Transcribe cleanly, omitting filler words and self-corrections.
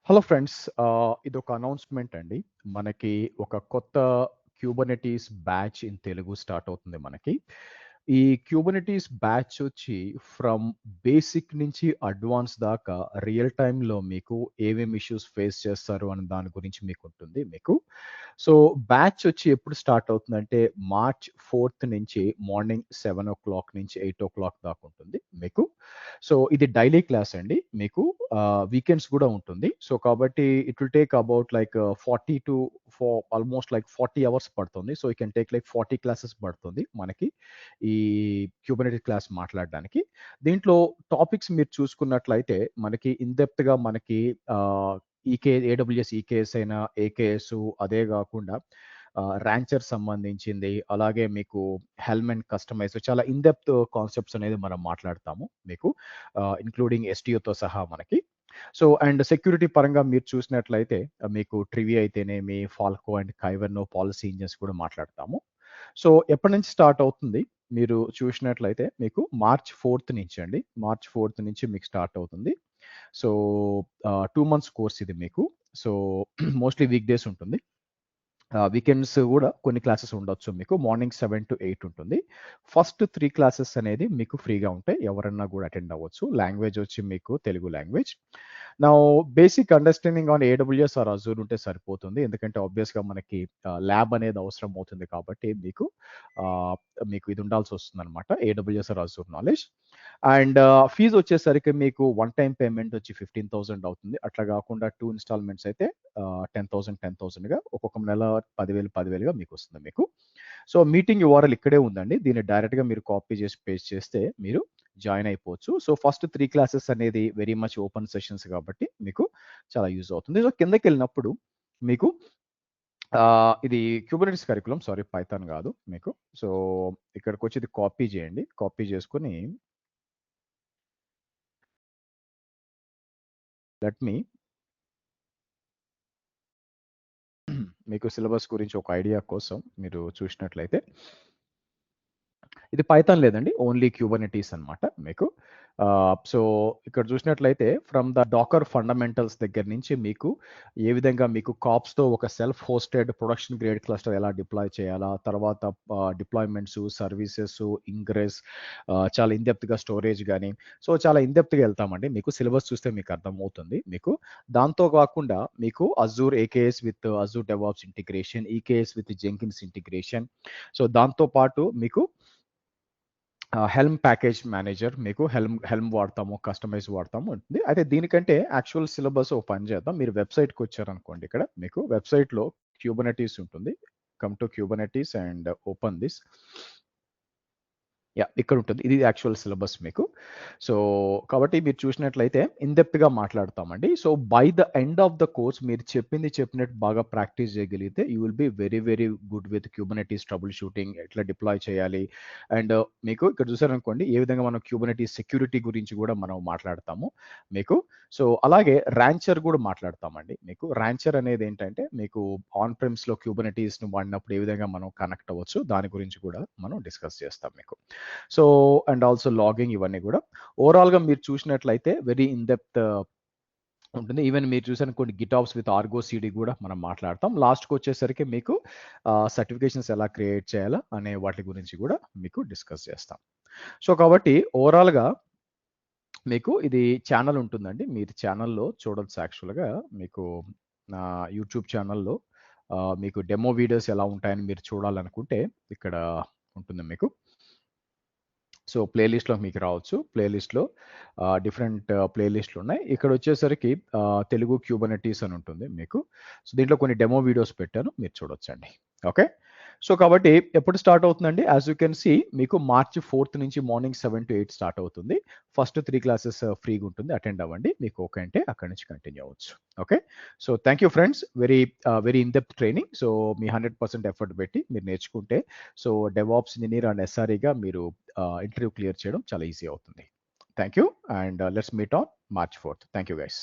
Hello friends. ఇదొక announcement అండి. మనకి ఒక కొత్త Kubernetes batch in Telugu start అవుతుంది మనకి. ఈ క్యూబర్నెటీస్ బ్యాచ్ వచ్చి ఫ్రమ్ బేసిక్ నుంచి అడ్వాన్స్ దాకా రియల్ టైమ్‌లో మీకు ఏమేమి ఇష్యూస్ ఫేస్ చేస్తారు అనే దాని గురించి మీకుంటుంది మీకు. సో, బ్యాచ్ వచ్చి ఎప్పుడు స్టార్ట్ అవుతుందంటే మార్చ్ 4థ్ నుంచి మార్నింగ్ 7:00 నుంచి 8:00 దాకా ఉంటుంది మీకు. సో, ఇది డైలీ క్లాస్ అండి మీకు. వీకెండ్స్ గూడా ఉంటుంది. సో, కాబట్టి it will take about like 40 to almost like 40 hours పడుతుంది. So, you can take like 40 classes పడుతుంది మనకి ఈ క్యూబర్నెటిస్ క్లాస్ మాట్లాడడానికి. దీంట్లో టాపిక్స్ మీరు చూసుకున్నట్లయితే మనకి ఇన్ డెప్త్‌గా మనకి ఆహ్, ఏడబ్ల్యూఎస్ ఈకేఎస్ అయినా, ఏకేఎస్ అదే గాకుండా ర్యాంచర్ సంబంధించింది, అలాగే మీకు హెల్మెట్ కస్టమైజ్ చాలా ఇన్ డెప్త్ కాన్సెప్ట్స్ అనేది మనం మాట్లాడతాము మీకు. ఇంక్లూడింగ్ ఎస్‌టిఓతో సహా మనకి. సో, అండ్ సెక్యూరిటీ పరంగా మీరు చూసినట్లయితే మీకు ట్రివియా అయితేనేమి, ఫాల్కో అండ్ కైవర్నో పాలిసీ ఇంజిన్స్ కూడా మాట్లాడతాము. సో, ఎప్పటి నుంచి స్టార్ట్ అవుతుంది? మీరు చూసినట్లయితే మీకు మార్చ్ 4థ్ నుంచి అండి. మార్చ్ 4థ్ నుంచి మీకు స్టార్ట్ అవుతుంది. సో, 2 మంత్స్ కోర్స్ ఇది మీకు. సో, మోస్ట్‌లీ వీక్ డేస్ ఉంటుంది. వీకెండ్స్ గూడా కొన్ని క్లాసెస్ ఉండొచ్చు మీకు. మార్నింగ్ 7-8 ఉంటుంది. ఫస్ట్ 3 క్లాసెస్ అనేది మీకు ఫ్రీగా ఉంటాయి. ఎవరన్నా గూడా అటెండ్ అవ్వచ్చు. లాంగ్వేజ్ వచ్చి మీకు Telugu language. Now basic understanding on AWS or Azure ఉంటే సరిపోతుంది. ఎందుకంటే ఆబ్వియస్‌గా మనకి ల్యాబ్ అనేది అవసరం అవుతుంది కాబట్టి ఆహ్, మీకు ఇది ఉండాల్సొస్తుందనమాట. AWS or Azure knowledge. And fees వచ్చేసరికి మీకు వన్ టైమ్ పేమెంట్ వచ్చి 15,000 అవుతుంది. అట్లా గాకుండా 2 ఇన్‌స్టాల్‌మెంట్స్ అయితే 10,000గా ఒక్కొక్క నెల 10,000గా మీకొస్తుంది మీకు. సో, మీటింగ్ యూఆర్ఎల్ ఇక్కడే ఉందండి. దీన్ని డైరెక్ట్‌గా మీరు కాపీ చేసి పేస్ట్ చేస్తే మీరు జాయిన్ అయిపోవచ్చు. సో, ఫస్ట్ 3 క్లాసెస్ అనేది వెరీ మచ్ ఓపెన్ సెషన్స్ కాబట్టి మీకు చాలా యూజ్ అవుతుంది. సో, కిందకెళ్ళినప్పుడు మీకు ఇది క్యూబర్నెటిస్ కరిక్యులమ్ సారీ పైథాన్ గాదు మీకు. సో, ఇక్కడికొచ్చి ఇది కాపీ చేయండి. కాపీ చేసుకొని లెట్ మీ మీకు సిలబస్ గురించి ఒక ఐడియా కోసం మీరు చూసినట్లయితే ఇది పైథాన్ లేదండి. ఓన్లీ క్యూబర్నెటీస్ అన్నమాట మీకు. సో, ఇక్కడ చూసినట్లయితే ఫ్రమ్ ద డాకర్ ఫండమెంటల్స్ దగ్గర నుంచి మీకు ఏ విధంగా మీకు కాప్స్‌తో ఒక self hosted production grade cluster ఎలా డిప్లాయ్ చేయాలా, తర్వాత డిప్లాయ్‌మెంట్స్, సర్వీసెస్, ఇంగ్రెస్, చాలా ఇన్ డెప్త్‌గా స్టోరేజ్ గాని, సో, చాలా ఇన్ డెప్త్‌గా ఎళ్తామండి. మీకు సిలబస్ చూస్తే మీకు అర్థమవుతుంది మీకు. దాంతో కాకుండా మీకు Azure AKS with Azure DevOps integration, EKS with Jenkins integration. So, దాంతో పాటు మీకు హెల్మ్ ప్యాకేజ్ మేనేజర్ మీకు హెల్మ్ వాడతాము, కస్టమైజ్ వాడతాము ఉంటుంది. అయితే దీనికంటే యాక్చువల్ సిలబస్ ఓ పని చేద్దాం. మీరు వెబ్‌సైట్‌కి వచ్చారనుకోండి ఇక్కడ మీకు వెబ్‌సైట్‌లో క్యూబర్నెటీస్ ఉంటుంది. Come to Kubernetes and open this. Yeah! ఇక్కడుంటుంది. ఇది యాక్చువల్ సిలబస్ మీకు. సో, కాబట్టి మీరు చూసినట్లయితే ఇన్ డెప్త్‌గా మాట్లాడతామండి. So, by the end of the course మీరు చెప్పినట్టు బాగా ప్రాక్టీస్ చేయగలిగితే you will be very, very good with Kubernetes troubleshooting ఎట్లా డిప్లాయ్ చేయాలి. అండ్ మీకు ఇక్కడ చూసారనుకోండి ఏ విధంగా మనం క్యూబర్నెటీస్ సెక్యూరిటీ గురించి కూడా మనం మాట్లాడతాము మీకు. సో, అలాగే ర్యాంచర్ కూడా మాట్లాడతామండి మీకు. ర్యాంచర్ అనేదేంటంటే మీకు ఆన్ ప్రెమ్స్‌లో క్యూబర్నెటీస్‌ని వాడినప్పుడు ఏ విధంగా మనం కనెక్ట్ అవ్వచ్చు దాని గురించి కూడా మనం డిస్కస్ చేస్తాం మీకు. సో, అండ్ ఆల్సో లాగింగ్ ఇవన్నీ గూడా. ఓవరాల్‌గా మీరు చూసినట్లయితే వెరీ ఇన్ డెప్త్ ఉంటుంది. ఈవెన్ మీరు చూసారనుకోండి గిటాబ్స్ విత్ ఆర్గో సీడీ గూడా మనం మాట్లాడతాం. లాస్ట్‌కొచ్చేసరికి మీకు సర్టిఫికేషన్స్ ఎలా క్రియేట్ చేయాలా అనే వాటి గురించి గూడా మీకు డిస్కస్ చేస్తాం. సో, కాబట్టి ఓవరాల్‌గా మీకు ఇది ఛానెల్ ఉంటుందండి. మీరు ఛానెల్‌లో చూడొచ్చు యాక్చువల్‌గా మీకు నా యూట్యూబ్ ఛానెల్‌లో మీకు డెమో వీడియోస్ ఎలా ఉంటాయని మీరు చూడాలనుకుంటే ఇక్కడ ఉంటుంది మీకు. సో, ప్లే లిస్ట్‌లోకి మీకు రావచ్చు. ప్లే లిస్ట్‌లో డిఫరెంట్ ప్లే లిస్ట్‌లున్నాయి. ఇక్కడొచ్చేసరికి తెలుగు క్యూబర్నెటీస్ అని ఉంటుంది మీకు. సో, దీంట్లో కొన్ని డెమో వీడియోస్ పెట్టాను. మీరు చూడొచ్చండి. ఓకే. సో, కాబట్టి ఎప్పుడు స్టార్ట్ అవుతుందండి? యాస్ యూ కెన్ సీ మీకు మార్చ్ 4థ్ నుంచి మార్నింగ్ 7-8 స్టార్ట్ అవుతుంది. ఫస్ట్ 3 క్లాసెస్ ఫ్రీగుంటుంది. అటెండ్ అవ్వండి. మీకు ఓకే అంటే అక్కడి నుంచి కంటిన్యూ అవ్వచ్చు. Okay. So, thank you friends. Very in depth training. So, మీ 100% ఎఫర్ట్ పెట్టి మీరు నేర్చుకుంటే సో, డెవాప్స్ ఇంజినీర్ అండ్ ఎస్ఆర్‌ఈగా మీరు ఇంటర్వ్యూ క్లియర్ చేయడం చాలా ఈజీ అవుతుంది. Thank you and let's meet on March 4థ్. Thank you guys.